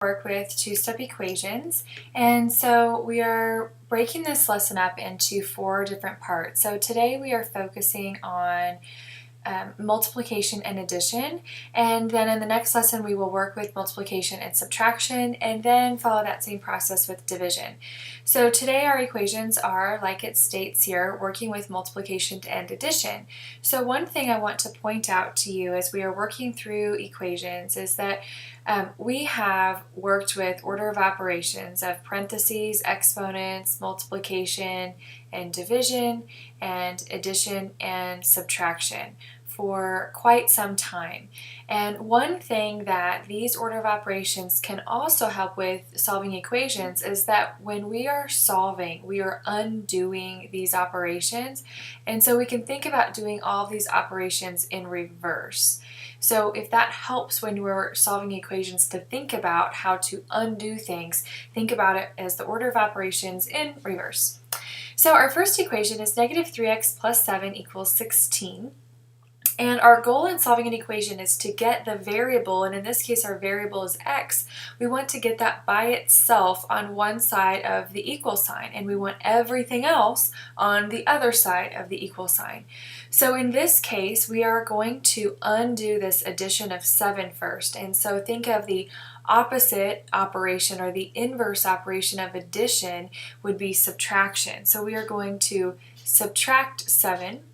work with two-step equations, and so we are breaking this lesson up into 4 different parts. So today we are focusing on multiplication and addition, and then in the next lesson we will work with multiplication and subtraction, and then follow that same process with division. So today our equations are, like it states here, working with multiplication and addition. So one thing I want to point out to you as we are working through equations is that we have worked with order of operations of parentheses, exponents, multiplication and division, and addition and subtraction for quite some time. And one thing that these order of operations can also help with solving equations is that when we are solving, we are undoing these operations. And so we can think about doing all of these operations in reverse. So if that helps when we're solving equations to think about how to undo things, think about it as the order of operations in reverse. So our first equation is negative 3x plus 7 equals 16. And our goal in solving an equation is to get the variable, and in this case our variable is x. We want to get that by itself on one side of the equal sign, and we want everything else on the other side of the equal sign. So in this case we are going to undo this addition of 7 first, and so think of the opposite operation, or the inverse operation of addition would be subtraction. So we are going to subtract 7.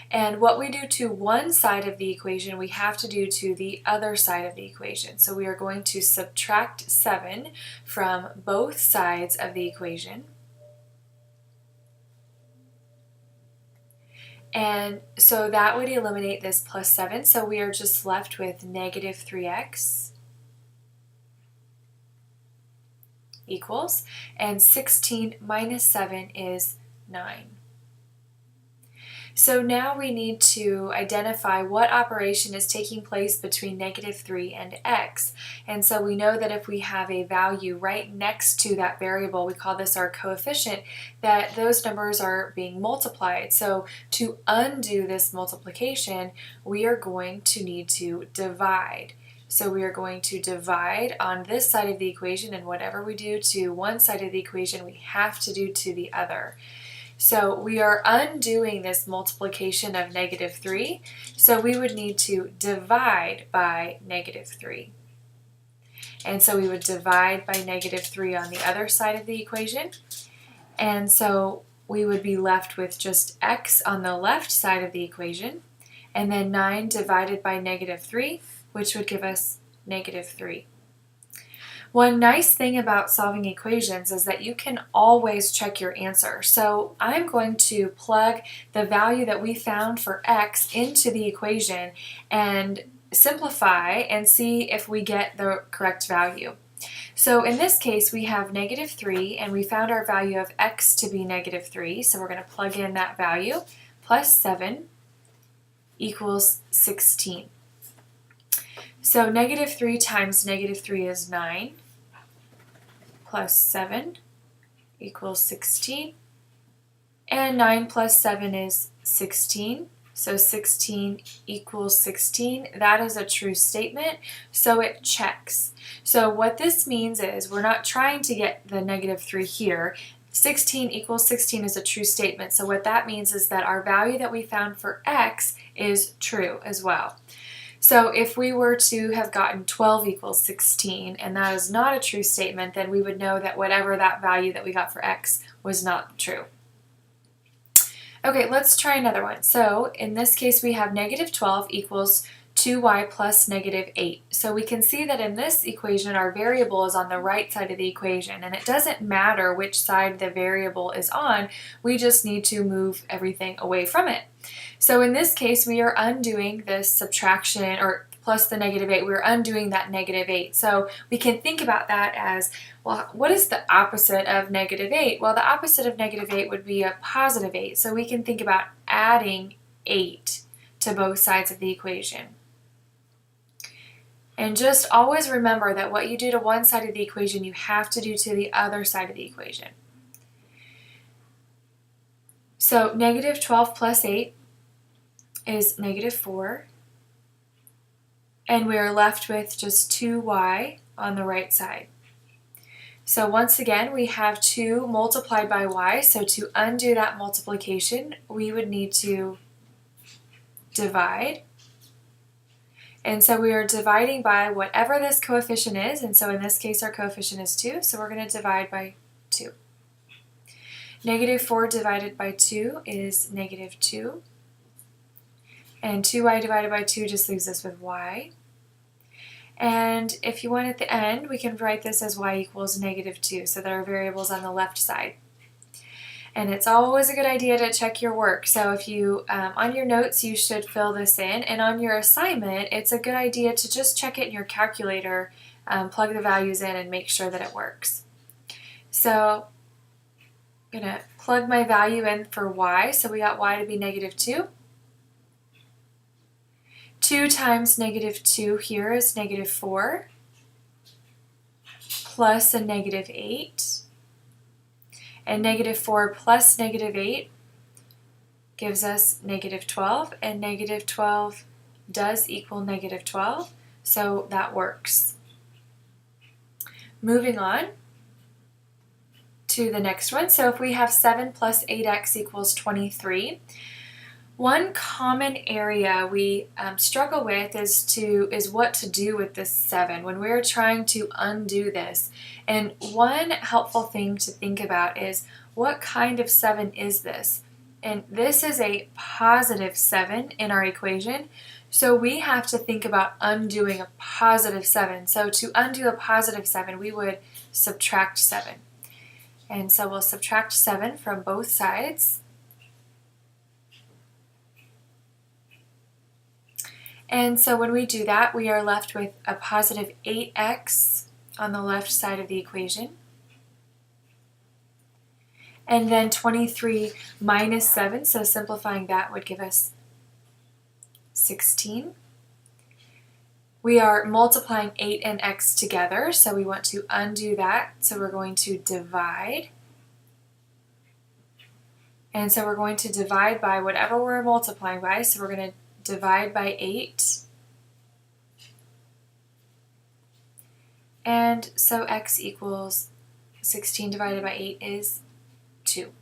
And what we do to one side of the equation, we have to do to the other side of the equation. So we are going to subtract 7 from both sides of the equation. And so that would eliminate this plus 7. So we are just left with negative 3x equals, and 16 minus 7 is 9. So now we need to identify what operation is taking place between negative 3 and x. And so we know that if we have a value right next to that variable, we call this our coefficient, that those numbers are being multiplied. So to undo this multiplication, we are going to need to divide. So we are going to divide on this side of the equation, and whatever we do to one side of the equation, we have to do to the other. So we are undoing this multiplication of negative 3, so we would need to divide by negative 3. And so we would divide by negative 3 on the other side of the equation, and so we would be left with just x on the left side of the equation, and then 9 divided by negative 3, which would give us negative 3. One nice thing about solving equations is that you can always check your answer. So I'm going to plug the value that we found for x into the equation and simplify and see if we get the correct value. So in this case we have negative 3, and we found our value of x to be negative 3, so we're going to plug in that value, plus 7 equals 16. So negative 3 times negative 3 is 9, plus 7 equals 16, and 9 plus 7 is 16, so 16 equals 16. That is a true statement, so it checks. So what this means is we're not trying to get the negative 3 here. 16 equals 16 is a true statement, so what that means is that our value that we found for x is true as well. So if we were to have gotten 12 equals 16, and that is not a true statement, then we would know that whatever that value that we got for x was not true. Okay, let's try another one. So in this case we have negative 12 equals 2y plus negative 8. So we can see that in this equation our variable is on the right side of the equation, and it doesn't matter which side the variable is on, we just need to move everything away from it. So in this case we are undoing this subtraction, or plus the negative 8, we're undoing that negative 8. So we can think about that as, well, what is the opposite of negative 8? Well, the opposite of negative 8 would be a positive 8. So we can think about adding 8 to both sides of the equation. And just always remember that what you do to one side of the equation, you have to do to the other side of the equation. So negative 12 plus 8 is negative 4. And we're left with just 2y on the right side. So once again, we have 2 multiplied by y, so to undo that multiplication, we would need to divide. And so we are dividing by whatever this coefficient is, and so in this case our coefficient is 2, so we're going to divide by 2. Negative 4 divided by 2 is negative 2, and 2y divided by 2 just leaves us with y. And if you want at the end, we can write this as y equals negative 2, so there are variables on the left side. And it's always a good idea to check your work. So if you, on your notes, you should fill this in. And on your assignment, it's a good idea to just check it in your calculator, plug the values in, and make sure that it works. So I'm going to plug my value in for y. So we got y to be negative 2. 2 times negative 2 here is negative 4, plus a negative 8. And negative 4 plus negative 8 gives us negative 12, and negative 12 does equal negative 12, so that works. Moving on to the next one. So if we have 7 plus 8x equals 23, one common area we struggle with is what to do with this 7 when we're trying to undo this. And one helpful thing to think about is, what kind of 7 is this? And this is a positive 7 in our equation, so we have to think about undoing a positive 7. So to undo a positive 7, we would subtract 7. And so we'll subtract 7 from both sides. And so when we do that, we are left with a positive 8x on the left side of the equation. And then 23 minus 7, so simplifying that would give us 16. We are multiplying 8 and x together, so we want to undo that. So we're going to divide. And so we're going to divide by whatever we're multiplying by, so we're going to divide by 8, and so x equals 16 divided by 8 is 2.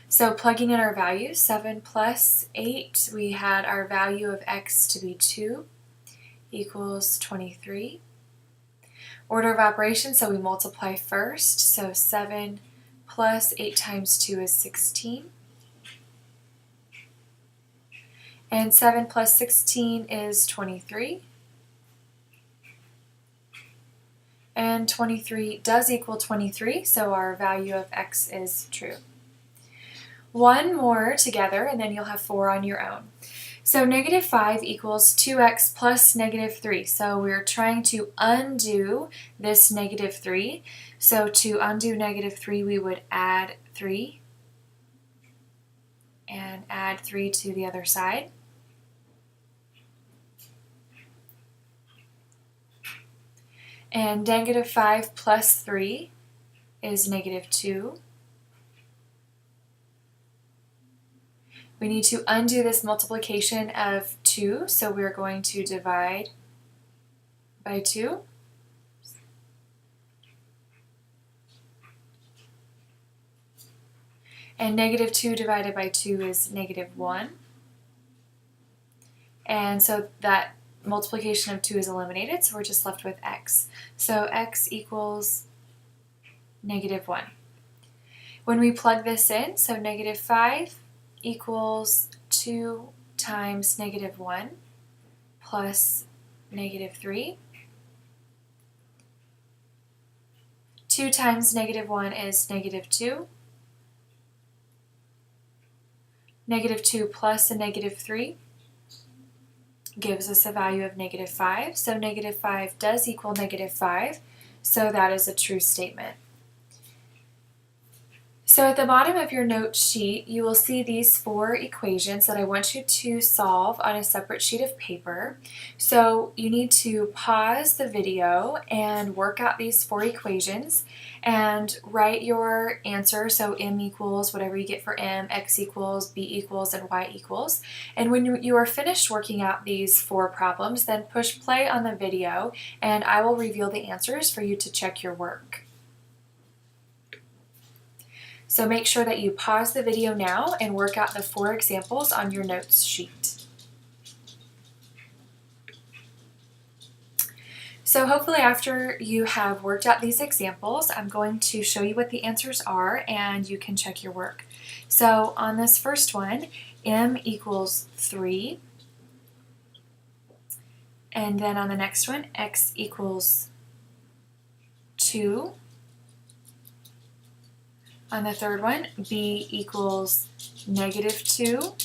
So plugging in our values, 7 plus 8, we had our value of x to be 2 equals 23. Order of operations, so we multiply first, so 7 plus 8 times 2 is 16. And 7 plus 16 is 23. And 23 does equal 23, so our value of x is true. One more together, and then you'll have 4 on your own. So negative 5 equals 2x plus negative 3. So we're trying to undo this negative 3. So to undo negative 3, we would add 3. And add 3 to the other side. And negative 5 plus 3 is negative 2. We need to undo this multiplication of 2, so we're going to divide by 2. And negative 2 divided by 2 is negative 1. And so that multiplication of 2 is eliminated, so we're just left with x. So x equals negative 1. When we plug this in, so negative 5 equals 2 times negative 1 plus negative 3. 2 times negative 1 is negative 2. Negative 2 plus a negative 3 gives us a value of negative 5. So negative 5 does equal negative 5, so that is a true statement. So at the bottom of your note sheet, you will see these 4 equations that I want you to solve on a separate sheet of paper. So you need to pause the video and work out these 4 equations and write your answer. So m equals whatever you get for m, x equals, b equals, and y equals. And when you are finished working out these 4 problems, then push play on the video and I will reveal the answers for you to check your work. So make sure that you pause the video now and work out the 4 examples on your notes sheet. So hopefully after you have worked out these examples, I'm going to show you what the answers are and you can check your work. So on this first one, m equals 3. And then on the next one, x equals 2. On the third one, b equals -2,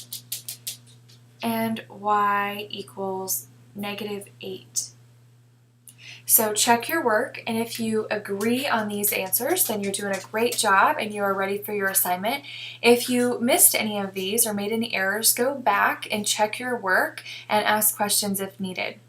and y equals -8. So check your work, and if you agree on these answers, then you're doing a great job and you are ready for your assignment. If you missed any of these or made any errors, go back and check your work and ask questions if needed.